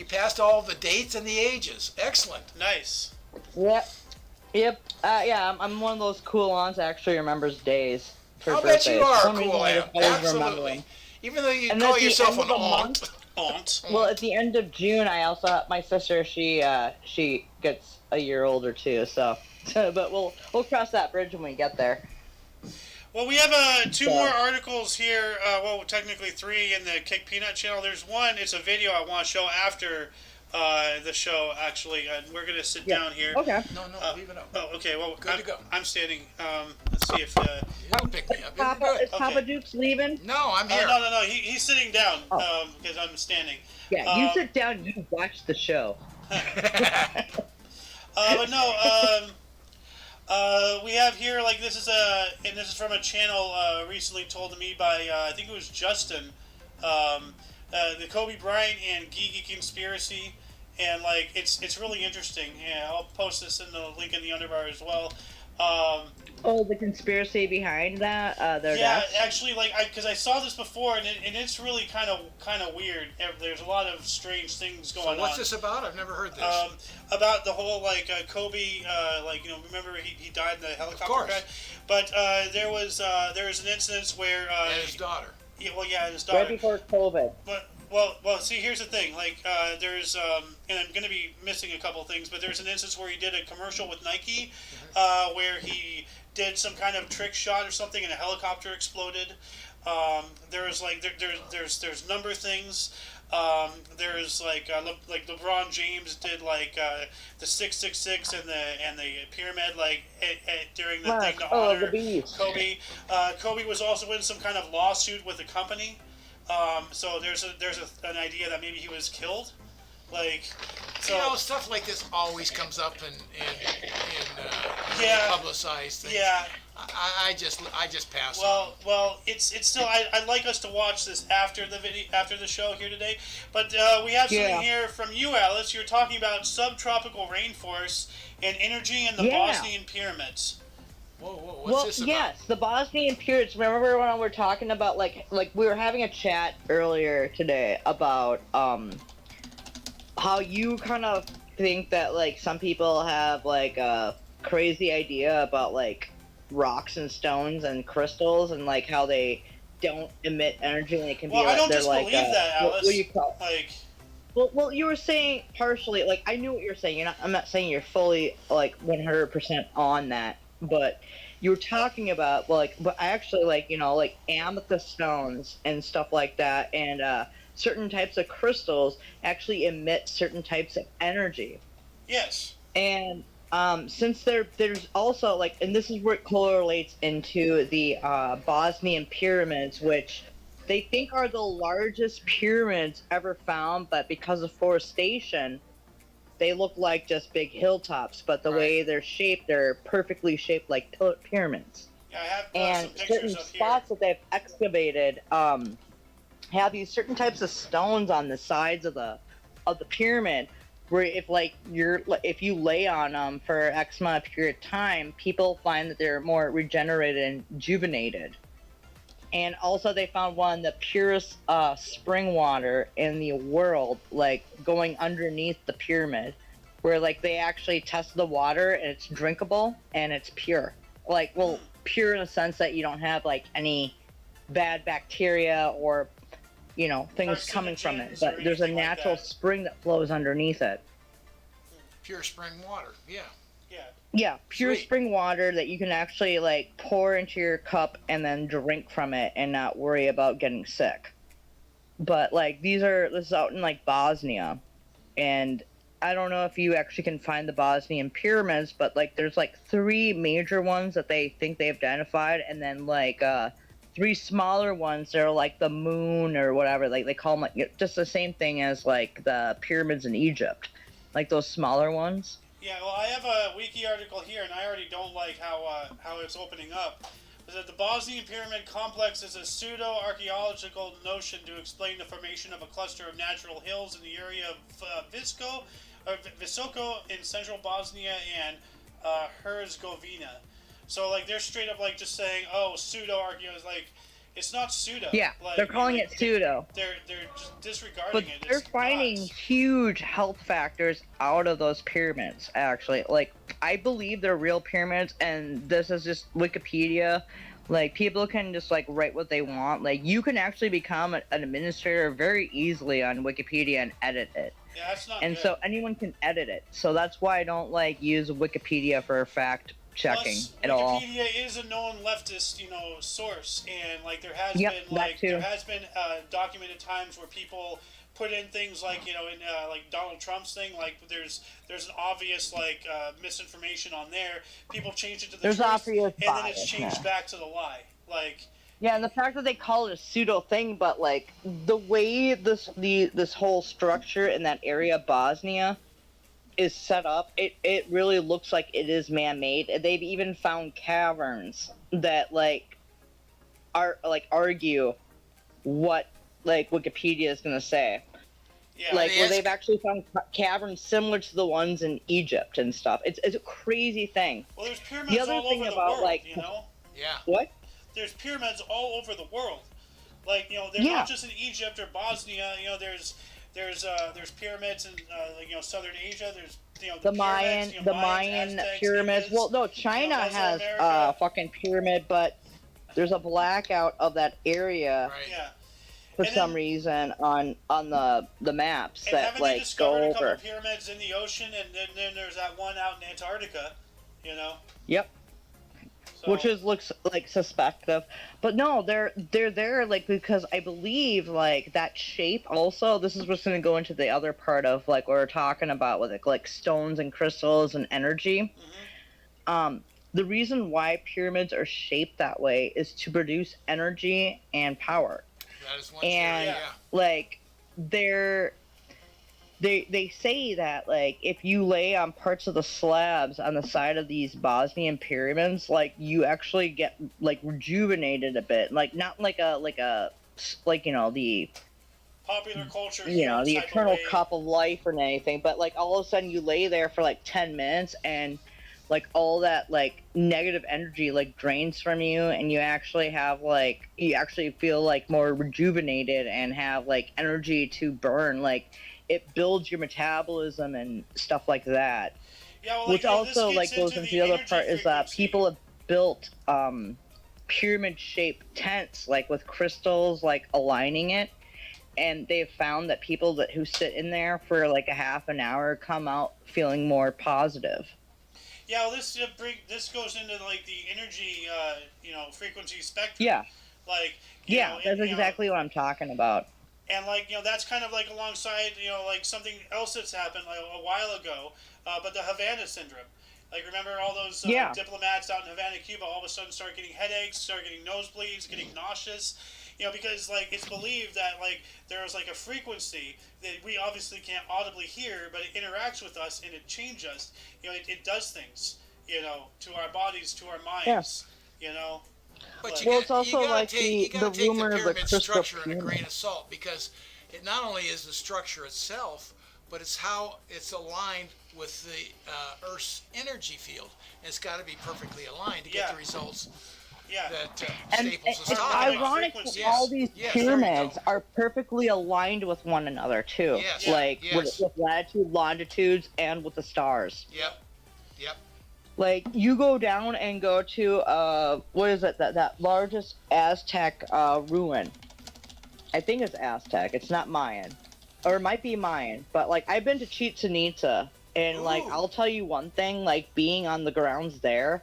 passed all the dates and the ages. Excellent. Nice. Yep. Yep. Yeah, I'm one of those cool aunts that actually remembers days for I'll bet you birthdays. are For a some reason, cool I aunt. just always remember Absolutely. them. Even though you And call at the yourself end an of the aunt. month- Aunt. Well, at the end of June, I also have my sister. She gets a year older too. So, but we'll cross that bridge when we get there. Well, we have two So- more articles here. Well, technically 3 in the Kick Peanut channel. There's one. It's a video I want to show after the show, actually. And we're going to sit down here. Okay. No, leave it up. Oh, okay. Well, Good to go. I'm standing. Let's see if... You don't pick me up. You're Papa, good. is Papa Okay. Duke's leaving? No, I'm here. no. He's sitting down Oh. because I'm standing. Yeah, you sit down. You watch the show. But no, we have here, like, this is from a channel recently told to me by, I think it was Justin, the Kobe Bryant and Geeky Conspiracy, and, like, it's really interesting. Yeah, I'll post this in the link in the underbar as well. Oh, the conspiracy behind that? Their Yeah, deaths? actually, like, because I saw this before, and it's really kind of weird. There's a lot of strange things going on. So what's this about? I've never heard this. About the whole, like, Kobe, like, remember he died in the helicopter course. crash? But there was an incident where and his daughter. and his Right daughter. before COVID. But well, see, here's the thing. Like, there's and I'm gonna be missing a couple things, but there's an instance where he did a commercial with Nike, where he did some kind of trick shot or something, and a helicopter exploded. There's like there's number things. There's like LeBron James did like the 666 and the pyramid like during the thing to Oh, honor the beast. Kobe. Kobe was also in some kind of lawsuit with the company. So there's an idea that maybe he was killed. Like, so You know, stuff like this always comes up in Yeah. publicized things. yeah. I just pass on. Well, it's still. I'd like us to watch this after the show here today. But we have something here from you, Alice. You're talking about subtropical rainforests and energy in the Bosnian pyramids. Whoa, what's this about? Yes, the Bosnian pyramids. Remember when we were talking about like we were having a chat earlier today about how you kind of think that like some people have like a crazy idea about like rocks and stones and crystals and like how they don't emit energy and they can be I like don't they're just like believe that, Alice. what do you call it? Like, Well, you were saying partially, like, I knew what you're saying. I'm not saying you're fully, like, 100% on that, but you were talking about, like, but I actually, like, you know, like, amethyst stones and stuff like that, and certain types of crystals actually emit certain types of energy. yes. And since there's also, like, and this is where it correlates into the Bosnian pyramids, which they think are the largest pyramids ever found, but because of forestation, they look like just big hilltops. But the way they're shaped, they're perfectly shaped like pyramids. Yeah, I have And some pictures certain up spots that they've excavated have these certain types of stones on the sides of the pyramid, where if you lay on them for X amount of period of time, people find that they're more regenerated and rejuvenated. And also they found one of the purest spring water in the world, like going underneath the pyramid, where like they actually tested the water and it's drinkable and it's pure. Like, well, pure in the sense that you don't have like any bad bacteria or, you know, things coming from it. But there's a natural spring that flows underneath it. Pure spring water, yeah. Yeah, pure Sweet. spring water that you can actually like pour into your cup and then drink from it and not worry about getting sick. But like this is out in like Bosnia, and I don't know if you actually can find the Bosnian pyramids, but like there's like 3 major ones that they think they identified, and then like 3 smaller ones that are like the moon or whatever. Like they call them like just the same thing as like the pyramids in Egypt, like those smaller ones. Yeah, well, I have a wiki article here, and I already don't like how it's opening up. Is that the Bosnian Pyramid Complex is a pseudo-archaeological notion to explain the formation of a cluster of natural hills in the area of Visoko in central Bosnia and Herzegovina. So, like, they're straight up, like, just saying, oh, pseudo-archaeology, like, it's not pseudo. Yeah, like, they're calling it pseudo. They're just disregarding But it. they're It's finding nuts. huge health factors out of those pyramids, actually. Like, I believe they're real pyramids, and this is just Wikipedia. Like, people can just, like, write what they want. Like, you can actually become an administrator very easily on Wikipedia and edit it. Yeah, that's not And good. so anyone can edit it. So that's why I don't, like, use Wikipedia for fact checking Plus, at all. Wikipedia is a known leftist, source, and like there has Yep, been that too. there has been documented times where people put in things like in like Donald Trump's thing, like there's an obvious like misinformation on there. People change it to the There's truth, obvious and then it's bias, changed yeah. back to the lie. Like, Yeah, and the fact that they call it a pseudo thing, but like the way this whole structure in that area of Bosnia is set up, it really looks like it is man-made. They've even found caverns that like argue what like Wikipedia is gonna say. yeah, Like they where ask- they've actually found caverns similar to the ones in Egypt and stuff. It's a crazy thing. well, there's pyramids other all thing over the about, world. like- Yeah. What? There's pyramids all over the world. Like, they're Yeah. not just in Egypt or Bosnia. There's pyramids in southern Asia. There's The pyramids, Mayan Aztecs, pyramids. Incas, Well, no, China has Mesoamerica. fucking pyramid, but there's a blackout of that area Right. Yeah. for And some then- reason on the maps And that haven't they like go discovered a couple over. pyramids in the ocean, and then there's that one out in Antarctica, Yep. So, Which looks like suspective, but no, they're there like because I believe like that shape. Also, this is what's going to go into the other part of like what we're talking about with like stones and crystals and energy. The reason why pyramids are shaped that way is to produce energy and power. That is one And theory, yeah. like they're they say that like if you lay on parts of the slabs on the side of these Bosnian pyramids, like you actually get like rejuvenated a bit, like not like the Popular culture you know, heals the type of eternal way. cup of life or anything, but like all of a sudden you lay there for like 10 minutes and like all that like negative energy like drains from you, and you actually feel like more rejuvenated and have like energy to burn. Like it builds your metabolism and stuff like that. Yeah, well, Which this also gets like goes into into the the other energy part is frequency. people have built pyramid shaped tents like with crystals like aligning it, and they've found that people who sit in there for like a half an hour come out feeling more positive. Yeah, well, this goes into like the energy, frequency spectrum. Yeah, Like, yeah, that's exactly what I'm talking about. and like that's kind of like alongside like something else that's happened like a while ago, but the Havana syndrome. Like, remember all those Yeah. diplomats out in Havana, Cuba, all of a sudden start getting headaches, start getting nosebleeds, getting nauseous, because like it's believed that like there is like a frequency that we obviously can't audibly hear, but it interacts with us and it changes us. It does things, to our bodies, to our minds, But Like- you, Well, got, it's also you gotta like take, you gotta the take rumor the of the pyramid crystal structure in a pyramid. grain of salt, because it not only is the structure itself, but it's how it's aligned with the Earth's energy field. And it's got to be perfectly aligned to get Yeah. the results yeah. that And Staples is it's talking about. ironic Frequencies. that all these Yes, there you go. pyramids are perfectly aligned with one another too. Yes, Like yes. with latitude, longitudes, and with the stars. Yep, yep. Like you go down and go to what is it, that largest Aztec ruin. I think it's Aztec. It's not Mayan, or it might be Mayan. But like I've been to Chichen Itza, and like Ooh. I'll tell you one thing. Like being on the grounds there,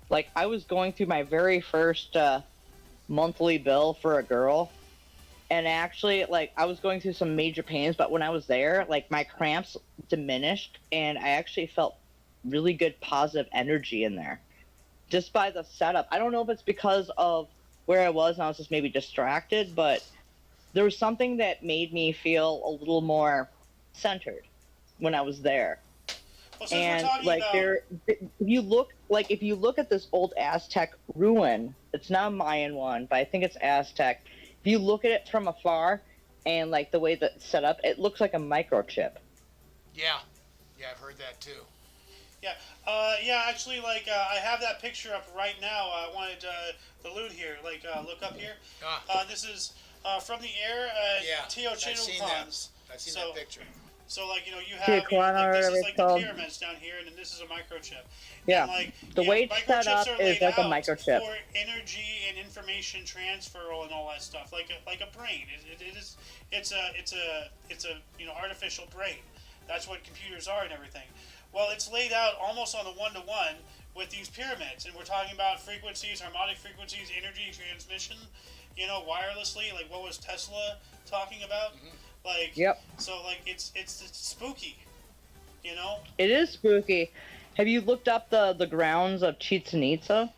like I was going through my very first monthly bill for a girl, and actually like I was going through some major pains. But when I was there, like my cramps diminished, and I actually felt really good positive energy in there, just by the setup. I don't know if it's because of where I was and I was just maybe distracted, but there was something that made me feel a little more centered when I was there. Well, since And we're talking like about if you look at this old Aztec ruin, it's not a Mayan one, but I think it's Aztec. If you look at it from afar and like the way that it's set up, it looks like a microchip. Yeah, I've heard that too. yeah, actually, like, I have that picture up right now. I wanted the loot here. Like, look up here. This is from the air at Yeah, I've seen that. Teotihuacans. I've seen So- that picture. So, like, you have, Tijuana, this whatever is it's like the called. pyramids down here, and then this is a microchip. Yeah. And, like, The way it's set microchips up are is laid like a out microchip. for energy and information transfer and all that stuff, like a brain. It's a artificial brain. That's what computers are and everything. Well, it's laid out almost on a one-to-one with these pyramids, and we're talking about frequencies, harmonic frequencies, energy transmission, wirelessly. Like, what was Tesla talking about? Mm-hmm. Like, Yep. So, like, it's spooky, It is spooky. Have you looked up the grounds of Chichen Itza?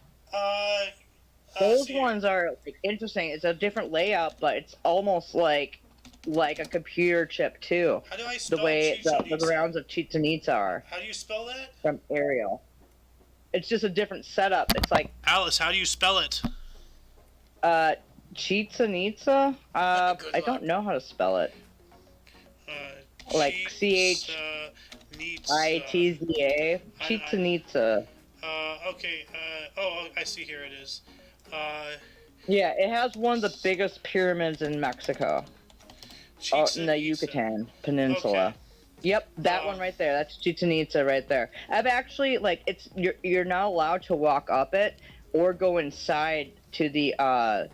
Those see, ones are like, interesting. It's a different layout, but it's almost like a computer chip too. How do I spell The way Chichen the Itza? grounds of Chichen Itza are How do you spell that? from aerial. It's just a different setup. It's like Alice, how do you spell it? Chichen Itza. Good I luck. don't know how to spell it. Like CHITZA. Chichen Itza. Okay. I see. Here it is. Yeah, it has one of the biggest pyramids in Mexico. Out in the Yucatan Peninsula. Okay. Yep, that one right there. That's Chichen Itza right there. I've actually you're not allowed to walk up it or go inside to the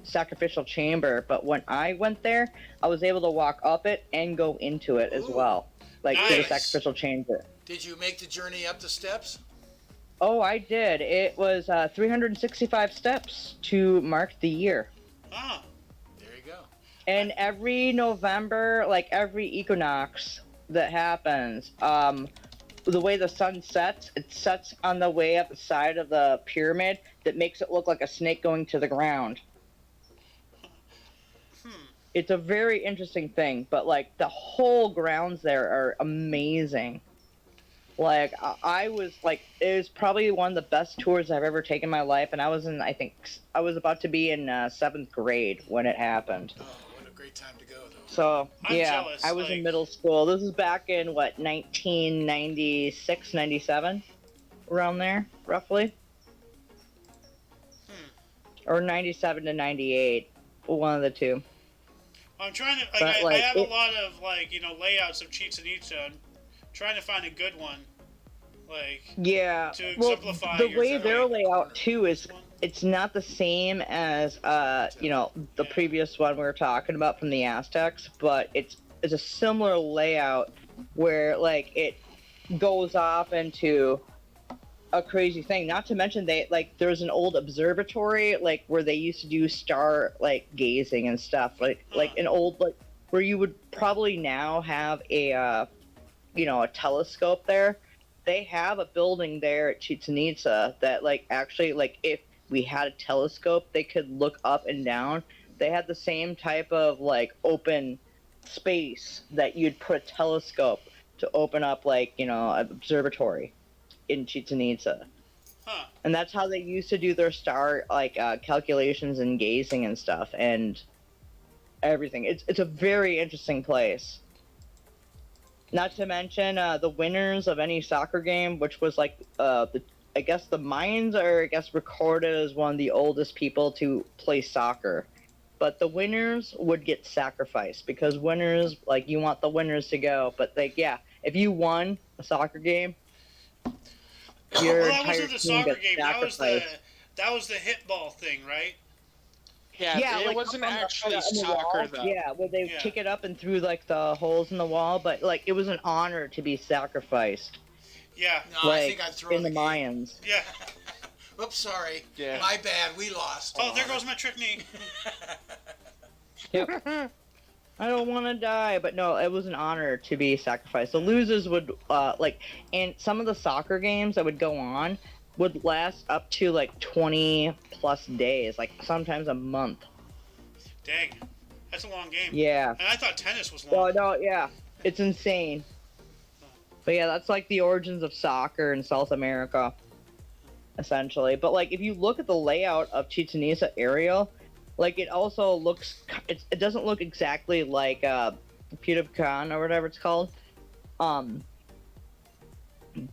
sacrificial chamber. But when I went there, I was able to walk up it and go into it as Ooh, well, to the nice. sacrificial chamber. Did you make the journey up the steps? Oh, I did. It was 365 steps to mark the year. Ah, There you go. And every November, like every equinox that happens, the way the sun sets, it sets on the way up the side of the pyramid that makes it look like a snake going to the ground. it's a very interesting thing. But like the whole grounds there are amazing. Like I was like, it was probably one of the best tours I've ever taken in my life, and I think I was about to be in 7th grade when it happened. Oh, what a great time to go, though. So I'm yeah, jealous, I was like- in middle school. This is back in what 1996, 97, around there, roughly, or 97 to 98, one of the two. I'm trying to, like, But, I like, have a lot of, like, layouts of Chichen Itza. I'm trying to find a good one. Like, Yeah, to well, exemplify the your way their story. layout too is it's not the same as the previous one we were talking about from the Aztecs, but it's a similar layout where like it goes off into a crazy thing. Not to mention there's an old observatory like where they used to do star like gazing and stuff like an old like where you would probably now have a telescope there. They have a building there at Chichen Itza that like actually like if we had a telescope they could look up and down. They had the same type of like open space that you'd put a telescope to open up like an observatory in Chichen Itza. Huh. And that's how they used to do their star like calculations and gazing and stuff and everything. It's a very interesting place. Not to mention the winners of any soccer game, which was like I guess the Mayans are recorded as one of the oldest people to play soccer. But the winners would get sacrificed because winners like you want the winners to go. But like if you won a soccer game, your Well, that entire wasn't the team soccer gets game. sacrificed. That was the hit ball thing, right? Yeah, it like, wasn't on the- actually on the soccer, wall. though. Yeah, where they Yeah. kick it up and through like the holes in the wall, but like it was an honor to be sacrificed, Yeah. No, I like think I'd throw in the game. Mayans. Yeah. Oops, sorry. Yeah. My bad. We lost. Oh, there goes my trick knee. Yep. I don't want to die, but no, it was an honor to be sacrificed. The losers would and some of the soccer games that would go on would last up to like 20 plus days, like sometimes a month. Dang. That's a long game. Yeah. And I thought tennis was Oh long. no, yeah, it's insane. But yeah, that's like the origins of soccer in South America, essentially. But like, if you look at the layout of Chichen Itza aerial, like it also looks, it doesn't look exactly like Putacan or whatever it's called.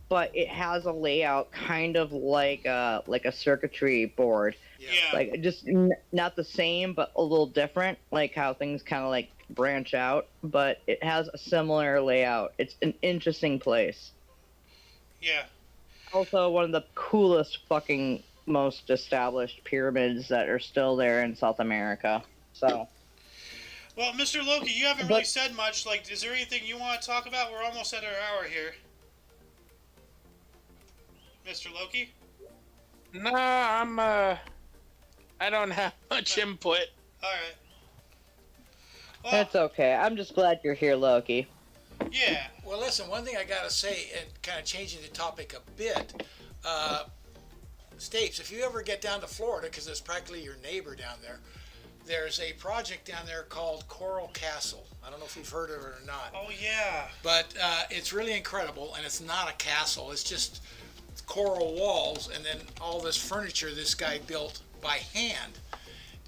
But it has a layout kind of like a circuitry board. Yeah. Like just not the same, but a little different. Like how things kind of like branch out, but it has a similar layout. It's an interesting place. Yeah. Also, one of the coolest fucking most established pyramids that are still there in South America. So. Well, Mr. Loki, you haven't But- really said much. Like, is there anything you want to talk about? We're almost at our hour here. Mr. Loki? No, I don't have much input. Alright. Well, That's okay. I'm just glad you're here, Loki. yeah. Well, listen, one thing I got to say, and kind of changing the topic a bit, Stapes, if you ever get down to Florida, because it's practically your neighbor down there, there's a project down there called Coral Castle. I don't know if you've heard of it or not. Oh, yeah. But it's really incredible, and it's not a castle. It's just coral walls and then all this furniture this guy built by hand.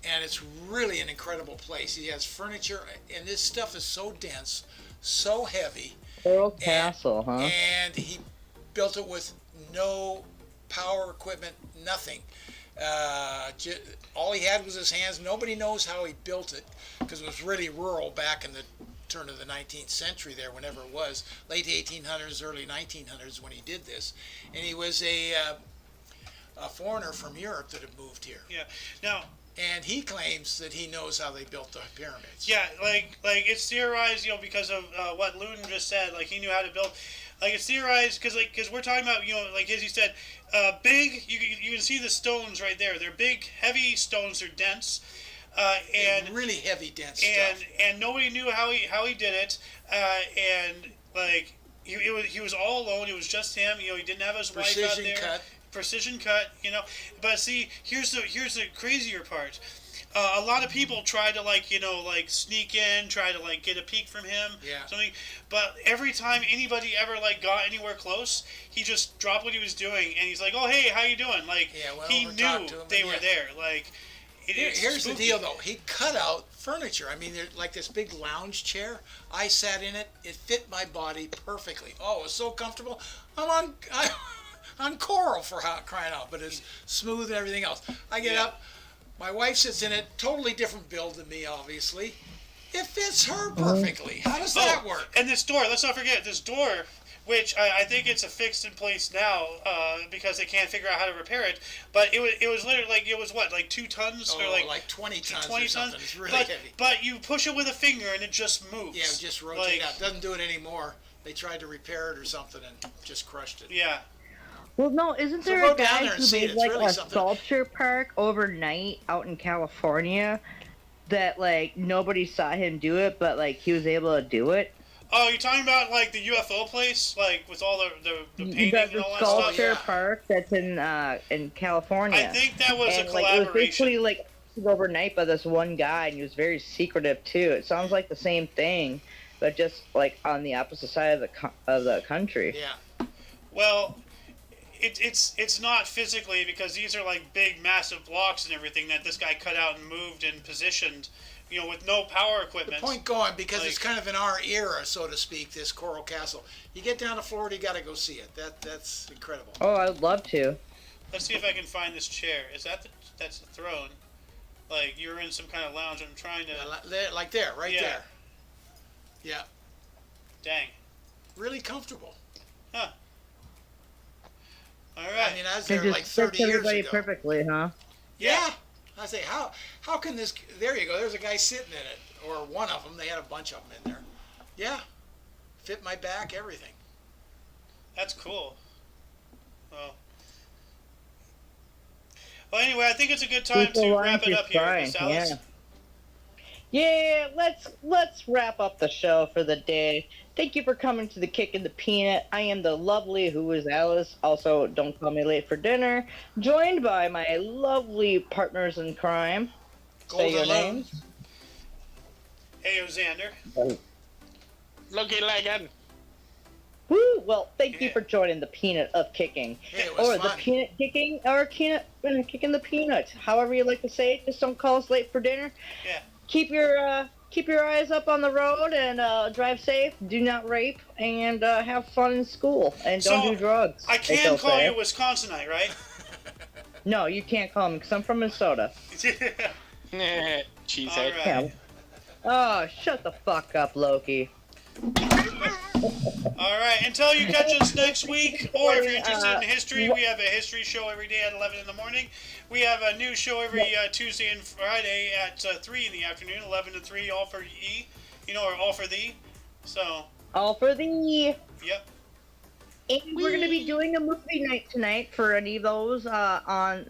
And it's really an incredible place. He has furniture, and this stuff is so dense, so heavy. Coral Castle, huh? And he built it with no power equipment, nothing. All he had was his hands. Nobody knows how he built it because it was really rural back in the turn of the 19th century there, whenever it was, late 1800s, early 1900s when he did this. And he was a foreigner from Europe that had moved here. Yeah. Now, And he claims that he knows how they built the pyramids. yeah, like it's theorized, because of what Loon just said. Like, he knew how to build. Like, it's theorized because we're talking about, like as he said, big. You can see the stones right there. They're big, heavy stones. They're dense, and really heavy, dense and stuff. and nobody knew how he did it. And like he was all alone. It was just him. He didn't have his wife out there. Precision cut. Precision cut. But see, here's the crazier part. a lot of people try to like sneak in, try to like get a peek from him, something. But every time anybody ever like got anywhere close, he just dropped what he was doing and he's like, "Oh hey, how you doing?" Like he knew they were there. Like here's the deal though, he cut out furniture. I mean, there's like this big lounge chair. I sat in it. It fit my body perfectly. Oh, it was so comfortable. On coral for crying out, but it's smooth and everything else. I get up. My wife sits in it, totally different build than me, obviously. It fits her perfectly. How does that work? And this door, let's not forget, this door, which I think it's fixed in place now because they can't figure out how to repair it, but it was literally like, it was what, like 2 tons? Or like 20 tons 20 or something. Tons? It's really heavy. But you push it with a finger and it just moves. Yeah, it just rotates out. Doesn't do it anymore. They tried to repair it or something and just crushed it. Yeah. Well, no, isn't there a guy who made like a sculpture park overnight out in California that like nobody saw him do it, but like he was able to do it? Oh, you're talking about like the UFO place, like with all the painting and all that stuff? The sculpture park that's in California. I think that was a collaboration. Like, it was basically like overnight by this one guy, and he was very secretive too. It sounds like the same thing, but just like on the opposite side of the country. Yeah. Well. It's not physically, because these are like big massive blocks and everything that this guy cut out and moved and positioned, with no power equipment. The point going, because it's kind of in our era, so to speak, this Coral Castle. You get down to Florida, you got to go see it. That's incredible. Oh, I'd love to. Let's see if I can find this chair. Is that's the throne? Like you're in some kind of lounge. I'm trying to. Like there, right there. Yeah. Dang. Really comfortable. Huh. All right. I mean, I was there like 30 years ago. Perfectly, huh? Yeah. I say, how can this? There you go. There's a guy sitting in it, or one of them. They had a bunch of them in there. Yeah. Fit my back, everything. That's cool. Well, anyway, I think it's a good time to wrap it up here, Miss Alice. Yeah, let's wrap up the show for the day. Thank you for coming to the Kick and the Peanut. I am the lovely Who is Alice. Also, don't call me late for dinner. Joined by my lovely partners in crime. Say your names. Hey, Xander. Looking like it. Woo! Well, thank you for joining the Peanut of Kicking. Hey, it was or fun. The Peanut Kicking, or Kicking the Peanut. However you like to say it. Just don't call us late for dinner. Yeah. Keep your eyes up on the road and drive safe. Do not rape and have fun in school and don't do drugs. I can call you Wisconsinite, right? No, you can't call me because I'm from Minnesota. Cheesehead. Right. Oh, shut the fuck up, Loki. All right. Until you catch us next week, or if you're interested in history, we have a history show every day at 11 in the morning. We have a news show every Tuesday and Friday at 3 in the afternoon, 11 to 3, all for E, or all for thee. So. All for thee. Yep. And we're going to be doing a movie night tonight for any of those on